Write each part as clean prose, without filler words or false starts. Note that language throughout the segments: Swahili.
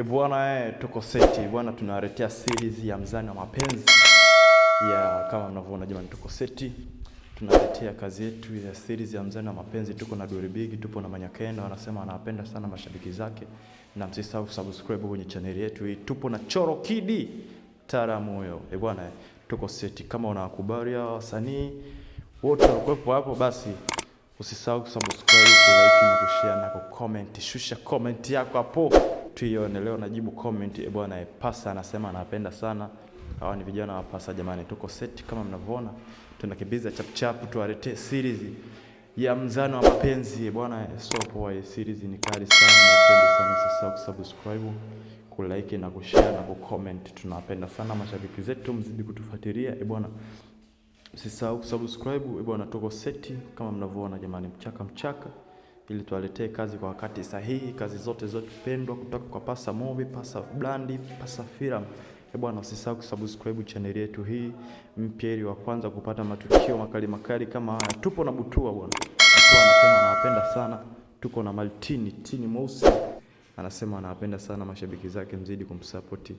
Bwana, tuko seti bwana, tunawaletea series ya Mzani wa Mapenzi ya kama mnavyoona jamani, tuko seti tunaletea kazi yetu ya series ya Mzani wa Mapenzi. Tuko na Dori Big, tupo na Manyakenda, wanasema anawapenda sana mashabiki zake, na msisahau subscribe kwenye channel yetu hii. Tupo na Choro Kidi Taramoyo. Bwana, tuko seti. Kama unawakubali wasanii wote walikuwepo hapo, basi usisahau subscribe, like na kushare na kucomment. Shusha comment yako hapo tuione. Leo najibu comment. Bwana, Pasa anasema anapenda sana. Hawa ni vijana wa Pasa jamani, tuko set kama mnavyoona. Tunakimbiza chap chap tuwaletee series ya Mzani wa Mapenzi. Bwana, so poa, series ni kali sana na twende sana. Usisahau subscribe, kulike na kushare na kucomment. Tunawapenda sana mashabiki zetu, mzidi kutufuatilia. Bwana, usisahau subscribe. Bwana, tuko seti kama mnavyoona jamani, mchaka ili tuwaletee kazi kwa wakati sahihi, kazi zote pendwa kutoka kwa Pasa Movie, Pasa Brand, Pasa Film. Bwana, usisahau subscribe channel yetu hii mpya ili wa kwanza kupata matukio makali kama haya. Tupo na Butua bwana. Butua anasema anawapenda sana. Tuko na Maltini, Tini Mweusi anasema anawapenda sana mashabiki zake, mzidi kumsupport.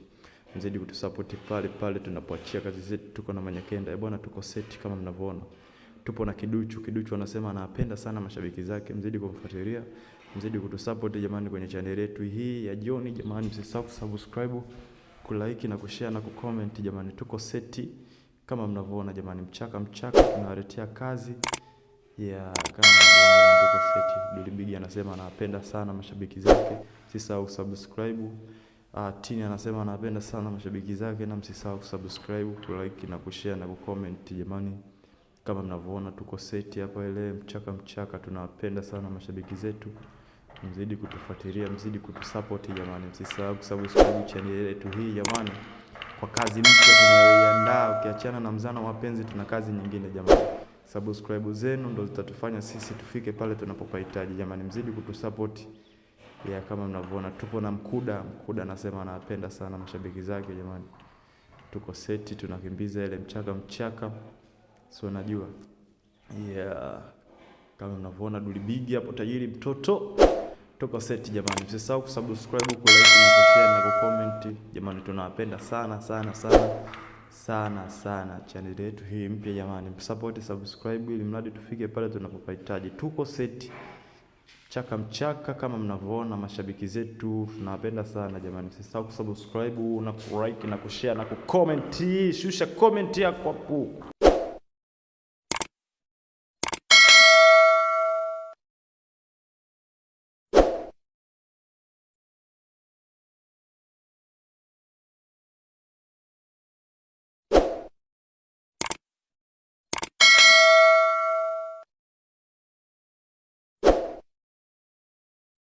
Mzidi kutusupport pale tunapoachia kazi zetu. Tuko na Manyakenda. Bwana, tuko set kama mnavyoona. Tupo na Kiduchu anasema anapenda sana mashabiki zake, mzidi kumfuatilia, mzidi kutusupport jamani kwenye channel yetu hii ya Jioni jamani. Msisahau subscribe, kulike na kushare na kucomment jamani. Tuko seti kama mnavyoona jamani, mchaka tunawaletea kazi ya kama mnavyoona. Tuko seti. Dori Big anasema anapenda sana mashabiki zake, msisahau subscribe. Tini anasema anapenda sana mashabiki zake, na msisahau subscribe, kulike na kushare na kucomment jamani. Kama mnavyoona tuko seti hapa ile mchaka tunawapenda sana mashabiki zetu, mzidi kutufuatilia, mzidi kutusupport jamani. Msisahau subscribe channel yetu hii jamani, kwa kazi mpya tunayoiandaa. Ukiachana na Mzani wa Mapenzi, tuna kazi nyingine jamani. Subscribe zenu ndo zitatufanya sisi tufike pale tunapopahitaji jamani, mzidi kutusupport ya kama mnavyoona. Tupo na Mkuda anasema anapenda sana mashabiki zake jamani. Tuko seti tunakimbiza ile mchaka so najua kama mnavyoona Dori Big hapo, tajiri mtoto. Tuko set jamani, msisahau kusubscribe, kulike na kushare na kucomment jamani. Tunawapenda sana channel yetu hii mpya jamani. Msupport, subscribe ili mradi tufike pale tunapopahitaji. Tuko set mchaka kama mnavyoona mashabiki zetu, tunawapenda sana jamani. Msisahau kusubscribe na kulike na kushare na kucomment. Shusha comment yako hapo.